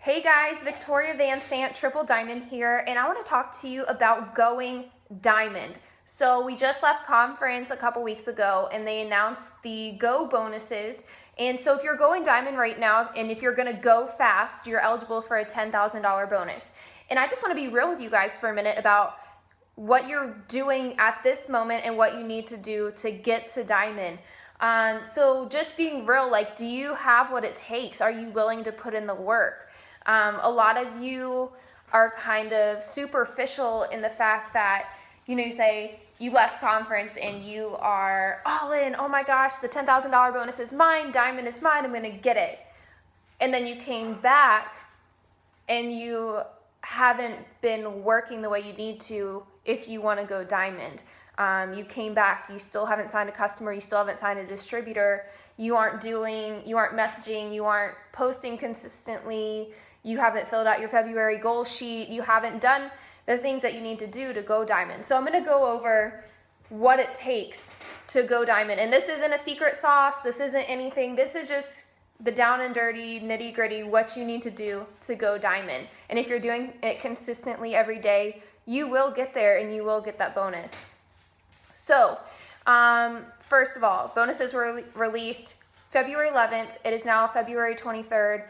Hey guys, Victoria Van Sant, Triple Diamond here, and I want to talk to you about going diamond. So we just left conference a couple weeks ago and they announced the Go bonuses. And so if you're going diamond right now and if you're going to go fast, you're eligible for a $10,000 bonus. And I just want to be real with you guys for a minute about what you're doing at this moment and what you need to do to get to diamond. So just being real, like, do you have what it takes? Are you willing to put in the work? A lot of you are kind of superficial in the fact that, you say you left conference and you are all in. Oh my gosh, the $10,000 bonus is mine. Diamond is mine. I'm going to get it. And then you came back and you haven't been working the way you need to if you want to go diamond. You came back, you still haven't signed a customer, you still haven't signed a distributor, you aren't messaging, you aren't posting consistently, you haven't filled out your February goal sheet, you haven't done the things that you need to do to go diamond. So I'm going to go over what it takes to go diamond. And this isn't a secret sauce, this isn't anything, this is just the down and dirty, nitty gritty, what you need to do to go diamond. And if you're doing it consistently every day, you will get there and you will get that bonus. So, first of all, bonuses were released February 11th. It is now February 23rd.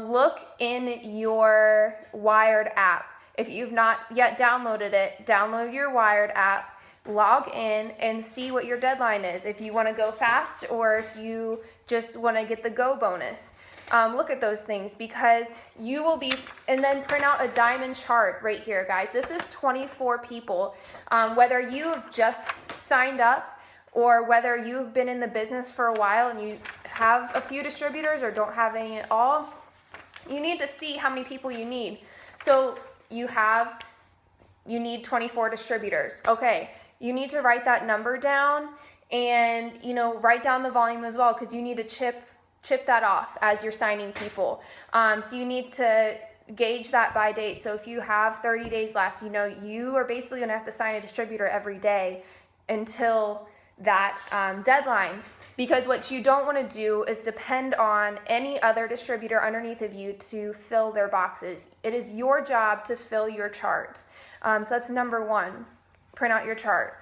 Look in your Wired app. If you've not yet downloaded it, download your Wired app, log in, and see what your deadline is. If you want to go fast or if you just want to get the Go bonus. Look at those things because you will be, and then print out a diamond chart right here, guys. This is 24 people. Whether you have just signed up or whether you've been in the business for a while and you have a few distributors or don't have any at all, you need to see how many people you need. So you need 24 distributors. Okay, you need to write that number down and, write down the volume as well because you need to chip that off as you're signing people. So you need to gauge that by date. So if you have 30 days left, you are basically going to have to sign a distributor every day until that deadline. Because what you don't want to do is depend on any other distributor underneath of you to fill their boxes. It is your job to fill your chart. So that's number one. Print out your chart.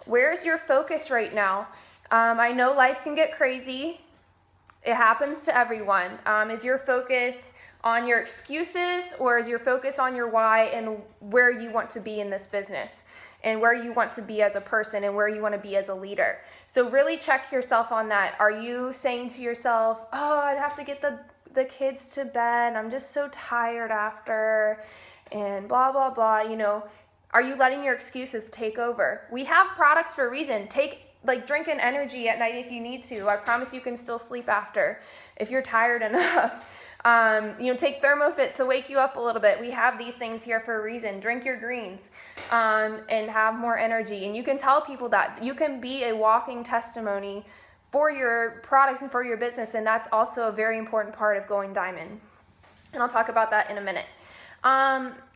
Where's your focus right now? I know life can get crazy. It happens to everyone. Is your focus on your excuses or is your focus on your why and where you want to be in this business and where you want to be as a person and where you want to be as a leader? So really check yourself on that. Are you saying to yourself, oh, I'd have to get the kids to bed. I'm just so tired after and blah, blah, blah. Are you letting your excuses take over? We have products for a reason. Drink an energy at night if you need to. I promise you can still sleep after if you're tired enough. Take ThermoFit to wake you up a little bit. We have these things here for a reason. Drink your greens and have more energy. And you can tell people that. You can be a walking testimony for your products and for your business. And that's also a very important part of going diamond. And I'll talk about that in a minute.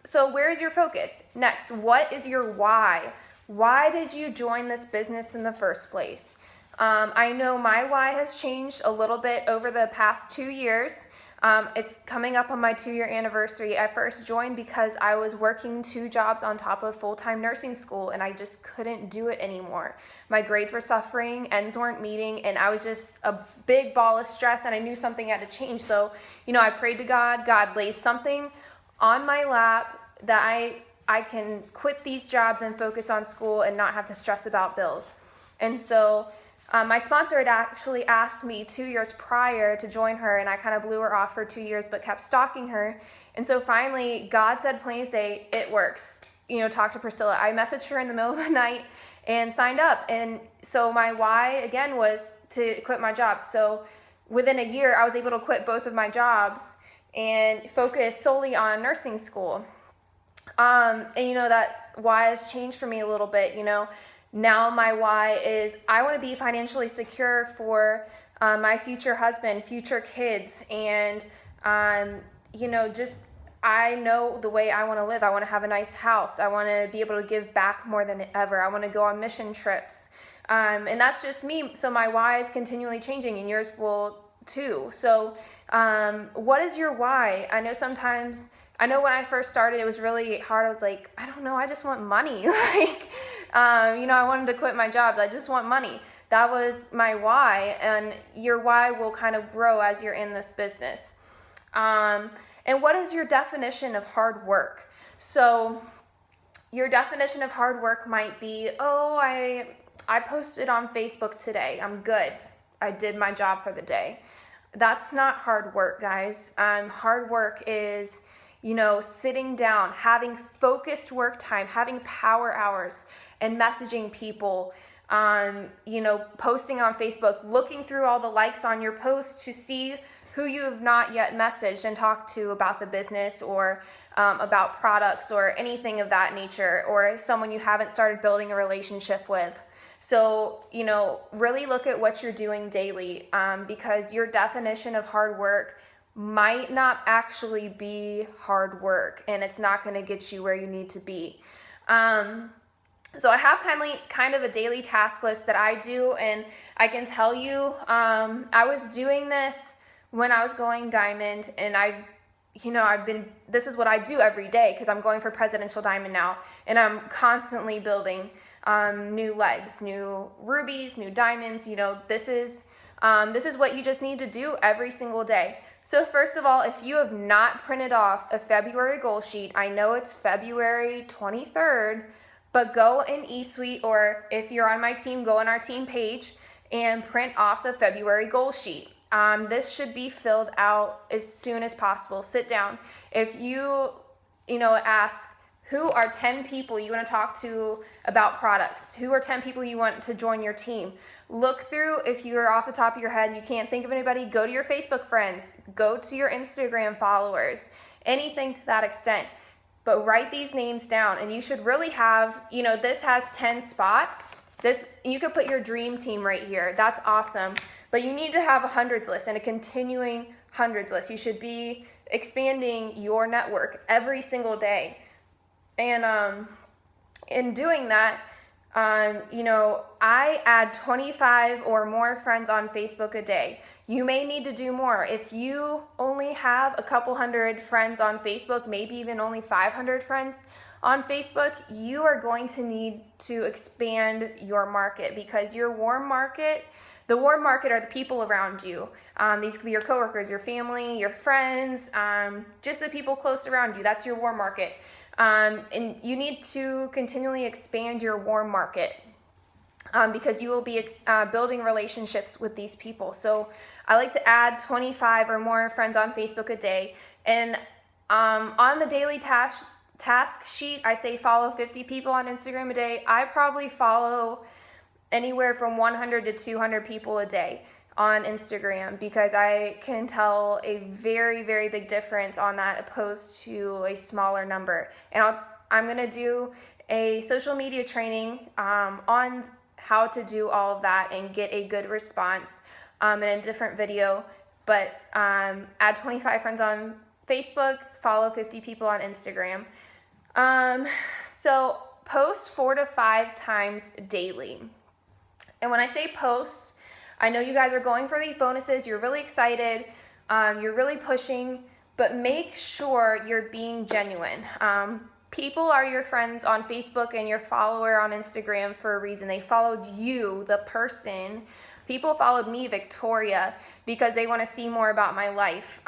So where is your focus? Next, what is your why? Why did you join this business in the first place? I know my why has changed a little bit over the past 2 years. It's coming up on my 2-year anniversary. I first joined because I was working 2 jobs on top of full-time nursing school and I just couldn't do it anymore. My grades were suffering, ends weren't meeting, and I was just a big ball of stress and I knew something had to change. So, I prayed to God. God lays something on my lap that I can quit these jobs and focus on school and not have to stress about bills. And so my sponsor had actually asked me 2 years prior to join her, and I kind of blew her off for 2 years but kept stalking her. And so finally, God said, plain as day, it works. Talk to Priscilla. I messaged her in the middle of the night and signed up. And so my why, again, was to quit my job. So within a year, I was able to quit both of my jobs and focus solely on nursing school. And that why has changed for me a little bit. Now my why is I want to be financially secure for my future husband, future kids, and just I know the way I want to live. I want to have a nice house. I want to be able to give back more than ever. I want to go on mission trips. And that's just me. So my why is continually changing, and yours will too. So what is your why? I know when I first started, it was really hard. I was like, I don't know, I just want money. Like, I wanted to quit my jobs. I just want money. That was my why, and your why will kind of grow as you're in this business. And what is your definition of hard work? So your definition of hard work might be, oh, I posted on Facebook today. I'm good. I did my job for the day. That's not hard work, guys. Hard work is, sitting down, having focused work time, having power hours, and messaging people, posting on Facebook, looking through all the likes on your posts to see who you have not yet messaged and talked to about the business or about products or anything of that nature, or someone you haven't started building a relationship with. So, really look at what you're doing daily, because your definition of hard work might not actually be hard work, and it's not going to get you where you need to be. So I have kind of a daily task list that I do, and I can tell you, I was doing this when I was going diamond, and this is what I do every day because I'm going for presidential diamond now, and I'm constantly building new legs, new rubies, new diamonds. This is what you just need to do every single day. So first of all, if you have not printed off a February goal sheet, I know it's February 23rd, but go in eSuite, or if you're on my team, go on our team page and print off the February goal sheet. This should be filled out as soon as possible. Sit down. If you ask, who are 10 people you want to talk to about products? Who are 10 people you want to join your team? Look through, if you're off the top of your head, you can't think of anybody, go to your Facebook friends, go to your Instagram followers, anything to that extent. But write these names down, and you should really have, this has 10 spots. You could put your dream team right here. That's awesome. But you need to have a hundreds list and a continuing hundreds list. You should be expanding your network every single day. And in doing that, I add 25 or more friends on Facebook a day. You may need to do more. If you only have a couple hundred friends on Facebook, maybe even only 500 friends on Facebook, you are going to need to expand your market, because your warm market, the warm market are the people around you. These could be your coworkers, your family, your friends, just the people close around you. That's your warm market. And you need to continually expand your warm market, because you will be building relationships with these people. So I like to add 25 or more friends on Facebook a day. And on the daily task sheet, I say follow 50 people on Instagram a day. I probably follow anywhere from 100 to 200 people a day on Instagram, because I can tell a very, very big difference on that opposed to a smaller number. And I'm going to do a social media training on how to do all of that and get a good response in a different video. But add 25 friends on Facebook, follow 50 people on Instagram. So post 4 to 5 times daily. And when I say post, I know you guys are going for these bonuses, you're really excited, you're really pushing, but make sure you're being genuine. People are your friends on Facebook and your follower on Instagram for a reason. They followed you, the person. People followed me, Victoria, because they want to see more about my life.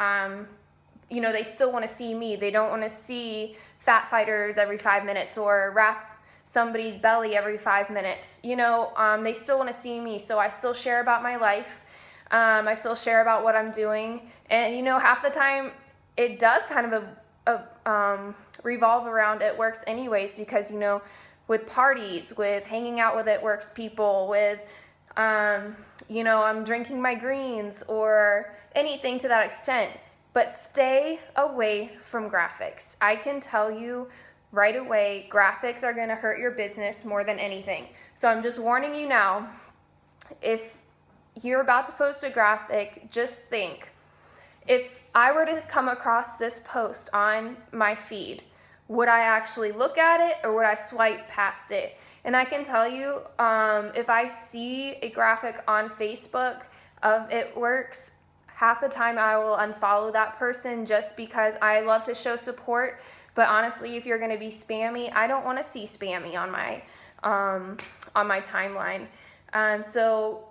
They still want to see me. They don't want to see fat fighters every 5 minutes or wrap somebody's belly every 5 minutes. They still want to see me, so I still share about my life. I still share about what I'm doing, and half the time it does kind of revolve around It Works anyways, because with parties, with hanging out with It Works people, with I'm drinking my greens or anything to that extent. But stay away from graphics. I can tell you right away, graphics are going to hurt your business more than anything. So I'm just warning you now, if you're about to post a graphic, just think, if I were to come across this post on my feed, would I actually look at it or would I swipe past it? And I can tell you, if I see a graphic on Facebook of It Works, half the time I will unfollow that person just because I love to show support. But honestly, if you're going to be spammy, I don't want to see spammy on my timeline. So,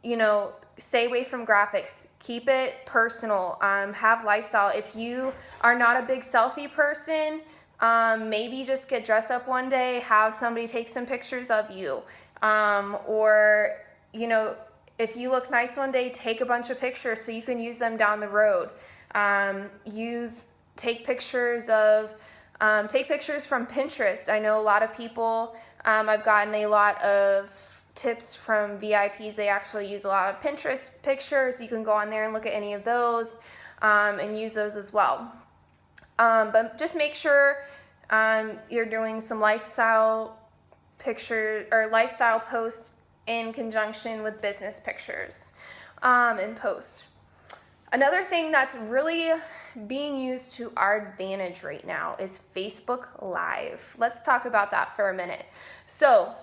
you know, stay away from graphics. Keep it personal. Have lifestyle. If you are not a big selfie person, maybe just get dressed up one day, have somebody take some pictures of you. Or, you know, if you look nice one day, take a bunch of pictures so you can use them down the road. Take pictures from Pinterest. I know a lot of people, I've gotten a lot of tips from VIPs. They actually use a lot of Pinterest pictures. You can go on there and look at any of those and use those as well. But just make sure you're doing some lifestyle pictures or lifestyle posts in conjunction with business pictures and posts. Another thing that's really being used to our advantage right now is Facebook Live. Let's talk about that for a minute. So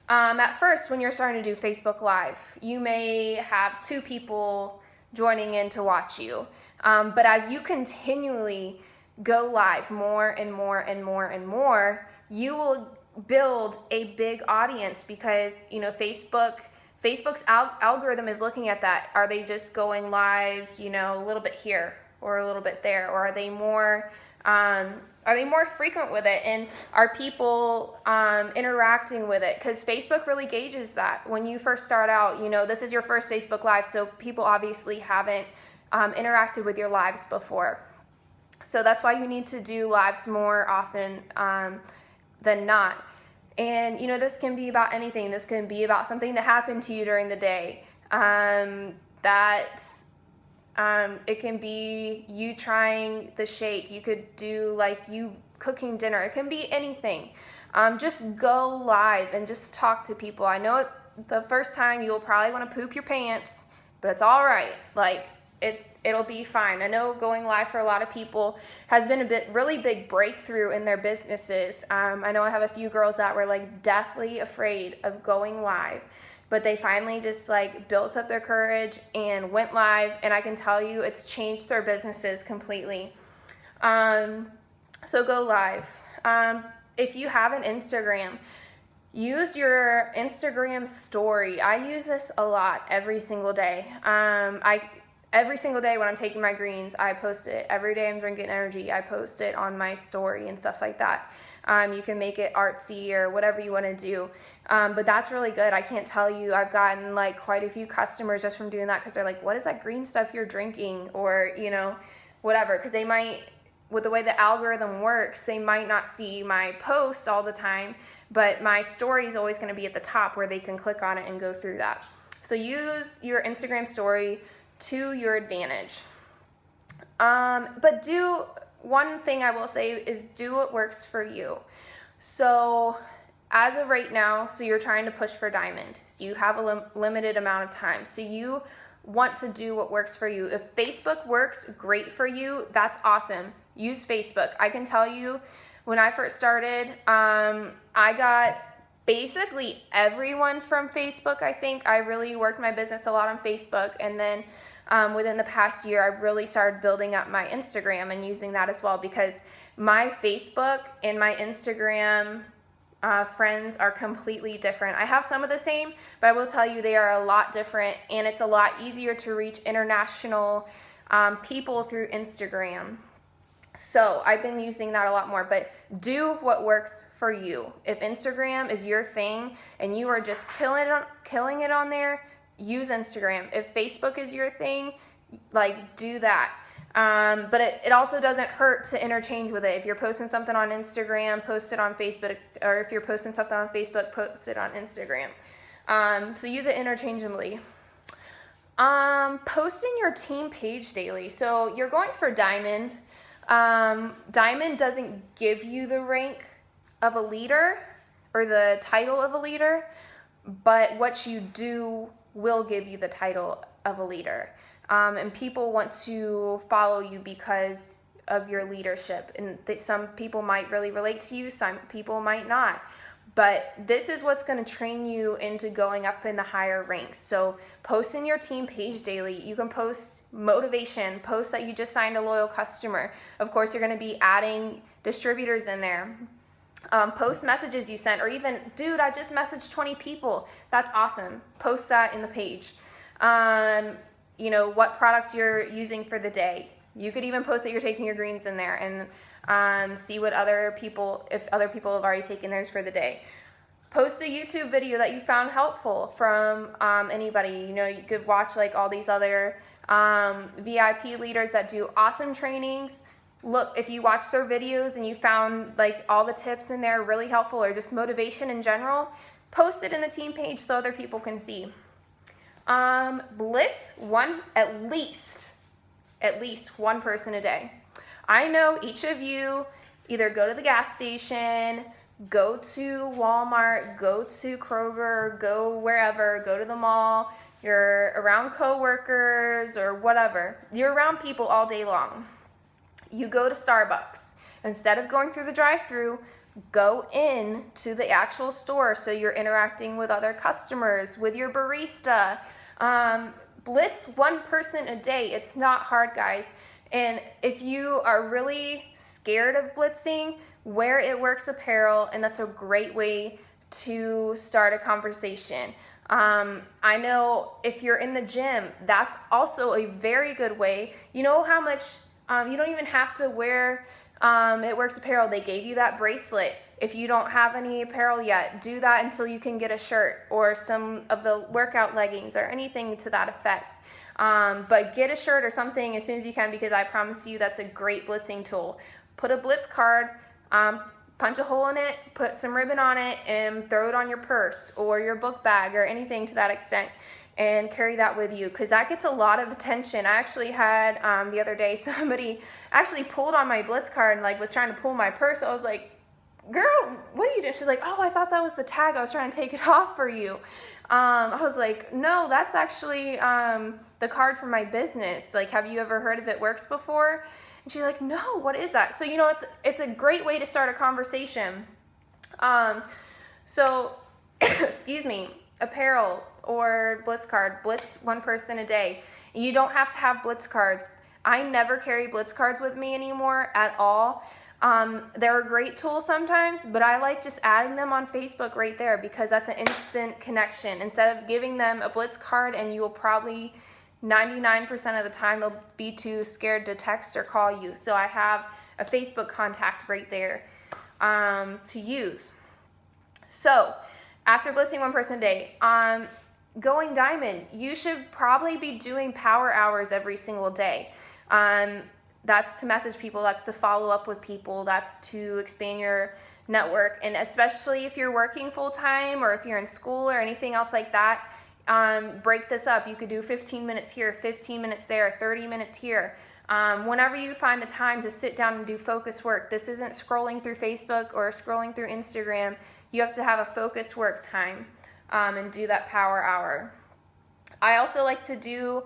at first, when you're starting to do Facebook Live, you may have 2 people joining in to watch you. But as you continually go live more and more and more and more, you will build a big audience because, you know, Facebook's algorithm is looking at that. Are they just going live, you know, a little bit here or a little bit there, or are they more frequent with it, and are people interacting with it? Because Facebook really gauges that when you first start out. You know, this is your first Facebook Live, so people obviously haven't interacted with your lives before. So that's why you need to do lives more often than not. And, you know, this can be about anything. This can be about something that happened to you during the day. It can be you trying the shake. You could do like you cooking dinner. It can be anything. Just go live and just talk to people. I know the first time you'll probably want to poop your pants, but it's all right. Like it'll be fine. I know going live for a lot of people has been really big breakthrough in their businesses. I know I have a few girls that were like deathly afraid of going live, but they finally just like built up their courage and went live, and I can tell you it's changed their businesses completely. So go live. If you have an Instagram, use your Instagram story. I use this a lot every single day. Every single day when I'm taking my greens, I post it. Every day I'm drinking energy, I post it on my story and stuff like that. You can make it artsy or whatever you want to do. But that's really good. I can't tell you, I've gotten like quite a few customers just from doing that, because they're like, what is that green stuff you're drinking? Or, you know, whatever. Because they might, with the way the algorithm works, they might not see my posts all the time, but my story is always going to be at the top where they can click on it and go through that. So use your Instagram story to your advantage. But one thing I will say is do what works for you. So as of right now, so you're trying to push for diamond. You have a limited amount of time. So you want to do what works for you. If Facebook works great for you, that's awesome. Use Facebook. I can tell you, when I first started, I got basically everyone from Facebook. I think I really worked my business a lot on Facebook, and then within the past year, I've really started building up my Instagram and using that as well, because my Facebook and my Instagram friends are completely different. I have some of the same, but I will tell you they are a lot different, and it's a lot easier to reach international people through Instagram. So I've been using that a lot more, but do what works for you. If Instagram is your thing and you are just killing it on there, use Instagram. If Facebook is your thing, like, do that. But it also doesn't hurt to interchange with it. If you're posting something on Instagram, post it on Facebook, or if you're posting something on Facebook, post it on Instagram. So use it interchangeably. Posting your team page daily. So you're going for diamond. Diamond doesn't give you the rank of a leader or the title of a leader, but what you do will give you the title of a leader. And people want to follow you because of your leadership. And some people might really relate to you, some people might not. But this is what's going to train you into going up in the higher ranks. So post in your team page daily. You can post motivation, post that you just signed a loyal customer. Of course, you're going to be adding distributors in there. Post messages you sent, or even, dude, I just messaged 20 people. That's awesome. Post that in the page. You know, what products you're using for the day. You could even post that you're taking your greens in there, and see what other people, if other people have already taken theirs for the day. Post a YouTube video that you found helpful from anybody. You know, you could watch like all these other VIP leaders that do awesome trainings. Look, if you watch their videos and you found like all the tips in there really helpful, or just motivation in general, post it in the team page so other people can see. Blitz at least one person a day. I know each of you either go to the gas station, go to Walmart, go to Kroger, go wherever, go to the mall, you're around coworkers or whatever. You're around people all day long. You go to Starbucks. Instead of going through the drive-thru, go in to the actual store so you're interacting with other customers, with your barista. Blitz one person a day. It's not hard, guys. And if you are really scared of blitzing, wear It Works apparel, and that's a great way to start a conversation. I know if you're in the gym, that's also a very good way. You know how much, you don't even have to wear It Works apparel. They gave you that bracelet. If you don't have any apparel yet, do that until you can get a shirt or some of the workout leggings or anything to that effect. But get a shirt or something as soon as you can, because I promise you that's a great blitzing tool. Put a blitz card, punch a hole in it, put some ribbon on it, and throw it on your purse or your book bag or anything to that extent, and carry that with you, because that gets a lot of attention. I actually had the other day somebody actually pulled on my blitz card and like was trying to pull my purse. I was like, girl, what are you doing? She's like, oh, I thought that was the tag. I was trying to take it off for you. I was like, no, that's actually the card for my business. Like, have you ever heard of It Works before? And she's like, no, what is that? So, you know, it's a great way to start a conversation. So, excuse me, apparel or blitz card, blitz one person a day. You don't have to have blitz cards. I never carry blitz cards with me anymore at all. They're a great tool sometimes, but I like just adding them on Facebook right there, because that's an instant connection. Instead of giving them a blitz card, and you will probably 99% of the time they'll be too scared to text or call you. So I have a Facebook contact right there to use. So after blitzing one person a day, going diamond, you should probably be doing power hours every single day. That's to message people, that's to follow up with people, that's to expand your network. And especially if you're working full-time or if you're in school or anything else like that, break this up. You could do 15 minutes here, 15 minutes there, 30 minutes here. Whenever you find the time to sit down and do focus work, this isn't scrolling through Facebook or scrolling through Instagram. You have to have a focus work time and do that power hour. I also like to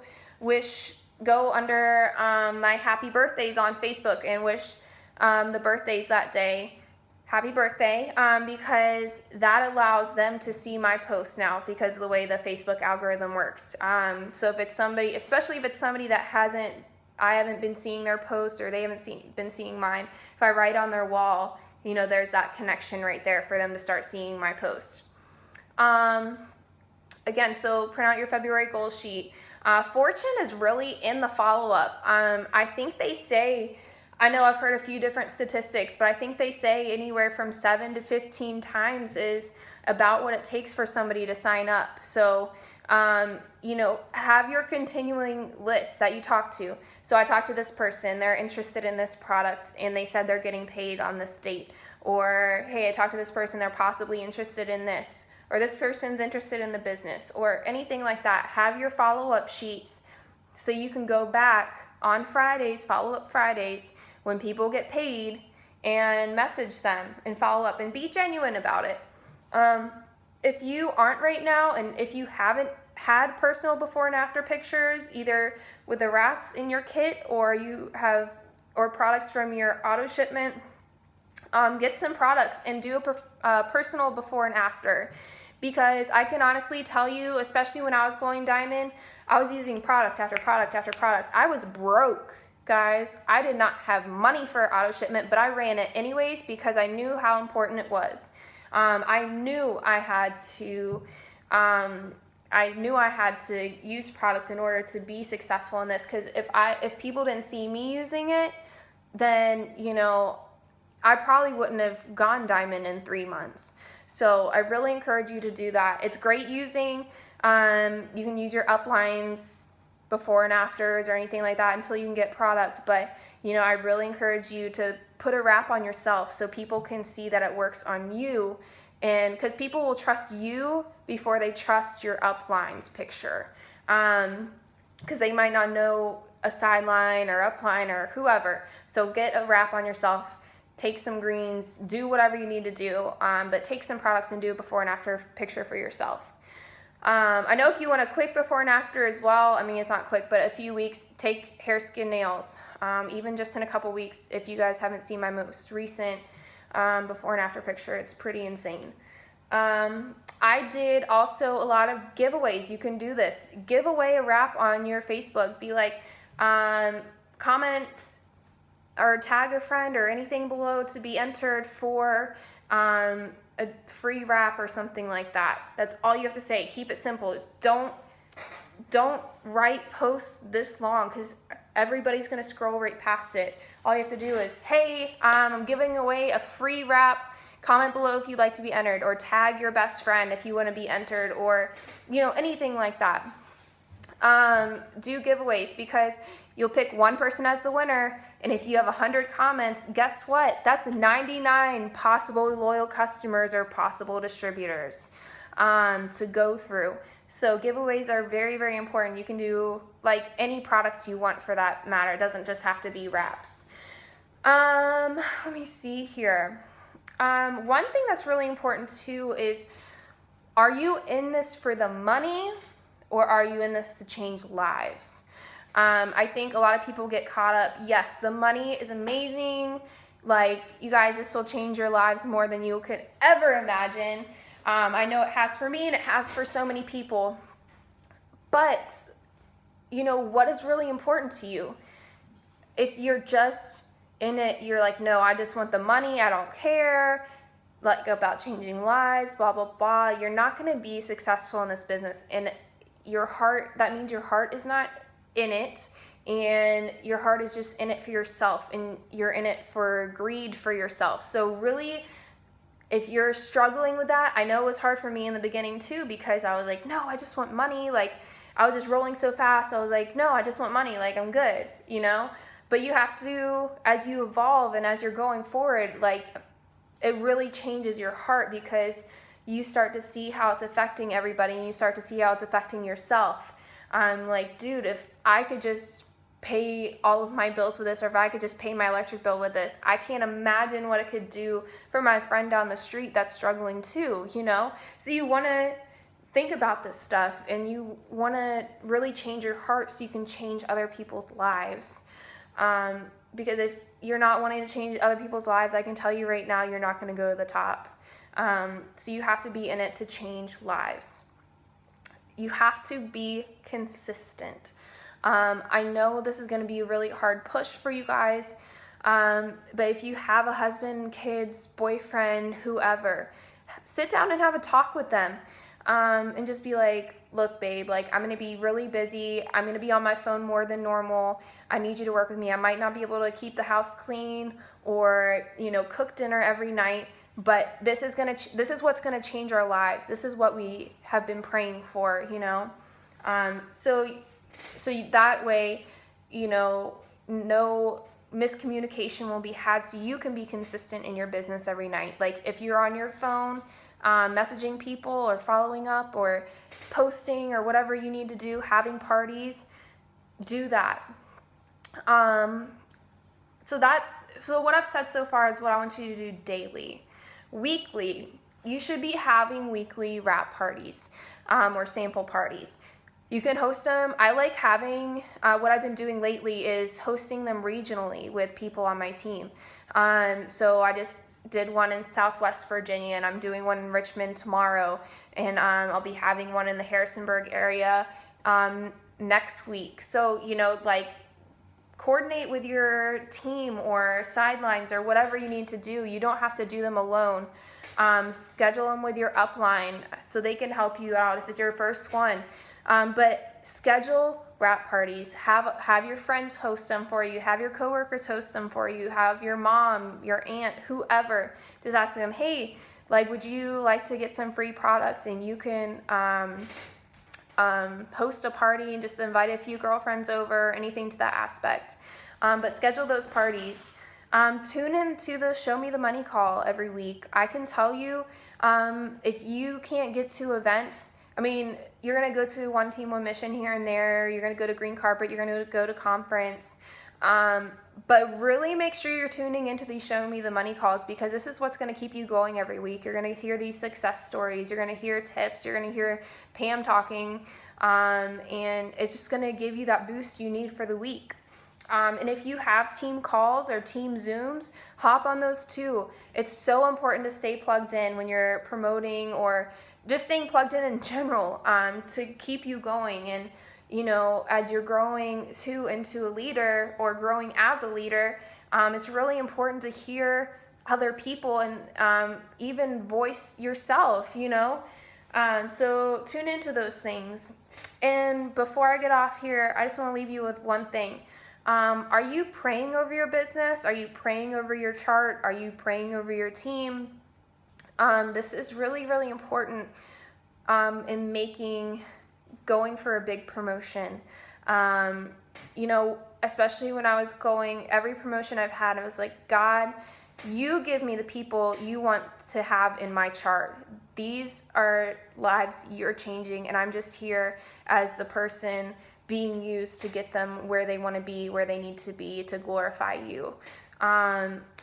go under my happy birthdays on Facebook and wish the birthdays that day happy birthday, because that allows them to see my posts now, because of the way the Facebook algorithm works. So if it's somebody, especially if it's somebody that I haven't been seeing their post, or they haven't been seeing mine, if I write on their wall, you know, there's that connection right there for them to start seeing my post. Again, so print out your February goal sheet. Fortune is really in the follow-up. I think they say, I know I've heard a few different statistics, but I think they say anywhere from 7 to 15 times is about what it takes for somebody to sign up. So, you know, have your continuing list that you talk to. So I talked to this person, they're interested in this product, and they said they're getting paid on this date. Or, hey, I talked to this person, they're possibly interested in this. Or this person's interested in the business, or anything like that. Have your follow-up sheets so you can go back on Fridays, follow-up Fridays, when people get paid, and message them and follow up and be genuine about it. If you aren't right now, and if you haven't had personal before and after pictures, either with the wraps in your kit or products from your auto shipment, get some products and do a personal before and after. Because I can honestly tell you, especially when I was going diamond, I was using product after product after product. I was broke, guys. I did not have money for auto shipment, but I ran it anyways because I knew how important it was. I knew I had to use product in order to be successful in this, because if people didn't see me using it, then I probably wouldn't have gone diamond in 3 months. So I really encourage you to do that. It's great using. You can use your uplines before and afters or anything like that until you can get product. But I really encourage you to put a wrap on yourself so people can see that it works on you, and because people will trust you before they trust your uplines picture, because they might not know a sideline or upline or whoever. So get a wrap on yourself. Take some greens, do whatever you need to do, but take some products and do a before and after picture for yourself. I know if you want a quick before and after as well, I mean, it's not quick, but a few weeks, take hair, skin, nails, even just in a couple weeks. If you guys haven't seen my most recent before and after picture, it's pretty insane. I did also a lot of giveaways. You can do this. Give away a wrap on your Facebook. Be like, comment or tag a friend or anything below to be entered for a free wrap or something like that. That's all you have to say. Keep it simple. Don't write posts this long, because everybody's going to scroll right past it. All you have to do is, hey, I'm giving away a free wrap. Comment below if you'd like to be entered, or tag your best friend if you want to be entered, or anything like that. Do giveaways, because you'll pick one person as the winner, and if you have 100 comments, guess what? That's 99 possible loyal customers or possible distributors to go through. So giveaways are very, very important. You can do like any product you want for that matter. It doesn't just have to be wraps. Let me see here. One thing that's really important too is, are you in this for the money, or are you in this to change lives? I think a lot of people get caught up. Yes, the money is amazing. Like, you guys, this will change your lives more than you could ever imagine. I know it has for me, and it has for so many people. But, what is really important to you? If you're just in it, you're like, no, I just want the money, I don't care, like, about changing lives, blah, blah, blah. You're not going to be successful in this business. And that means your heart is not in it, and your heart is just in it for yourself, and you're in it for greed for yourself. So really, if you're struggling with that, I know it was hard for me in the beginning too, because I was like, no, I just want money. Like, I was just rolling so fast. I was like, no, I just want money. Like, I'm good, But you have to, as you evolve and as you're going forward, like, it really changes your heart, because you start to see how it's affecting everybody, and you start to see how it's affecting yourself. I'm like, dude, if I could just pay all of my bills with this, or if I could just pay my electric bill with this, I can't imagine what it could do for my friend down the street that's struggling too, So you want to think about this stuff, and you want to really change your heart so you can change other people's lives. Because if you're not wanting to change other people's lives, I can tell you right now, you're not going to go to the top. So you have to be in it to change lives. You have to be consistent. I know this is going to be a really hard push for you guys, but if you have a husband, kids, boyfriend, whoever, sit down and have a talk with them, and just be like, look, babe, like, I'm going to be really busy. I'm going to be on my phone more than normal. I need you to work with me. I might not be able to keep the house clean or, cook dinner every night, but this is what's going to change our lives. This is what we have been praying for, So that way, no miscommunication will be had, so you can be consistent in your business every night. Like, if you're on your phone, messaging people or following up or posting or whatever you need to do, having parties, do that. So what I've said so far is what I want you to do daily. Weekly, you should be having weekly wrap parties, or sample parties. You can host them. I like having, what I've been doing lately is hosting them regionally with people on my team. So I just did one in Southwest Virginia, and I'm doing one in Richmond tomorrow, and I'll be having one in the Harrisonburg area next week. So, like, coordinate with your team or sidelines or whatever you need to do. You don't have to do them alone. Schedule them with your upline so they can help you out if it's your first one. But schedule wrap parties. Have your friends host them for you. Have your coworkers host them for you. Have your mom, your aunt, whoever. Just ask them, hey, like, would you like to get some free product? And you can host a party and just invite a few girlfriends over, anything to that aspect. But schedule those parties. Tune into the Show Me the Money call every week. I can tell you, if you can't get to events, I mean, you're going to go to One Team, One Mission here and there. You're going to go to Green Carpet. You're going to go to conference. But really make sure you're tuning into these Show Me the Money calls, because this is what's going to keep you going every week. You're going to hear these success stories. You're going to hear tips. You're going to hear Pam talking. And it's just going to give you that boost you need for the week. And if you have team calls or team Zooms, hop on those too. It's so important to stay plugged in when you're promoting, or just staying plugged in general, to keep you going. And, as you're growing into a leader or growing as a leader, it's really important to hear other people and even voice yourself, So tune into those things. And before I get off here, I just want to leave you with one thing. Are you praying over your business? Are you praying over your chart? Are you praying over your team? This is really, really important in going for a big promotion. Especially when I was going, every promotion I've had, I was like, God, you give me the people you want to have in my chart. These are lives you're changing, and I'm just here as the person being used to get them where they want to be, where they need to be to glorify you.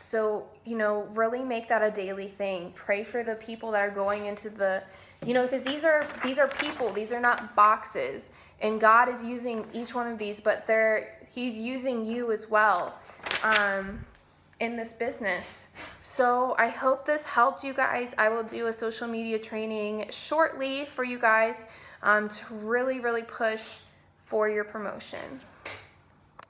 So, really make that a daily thing. Pray for the people that are going into the, because these are people, these are not boxes. And God is using each one of these, but He's using you as well in this business. So I hope this helped you guys. I will do a social media training shortly for you guys to really, really push for your promotion.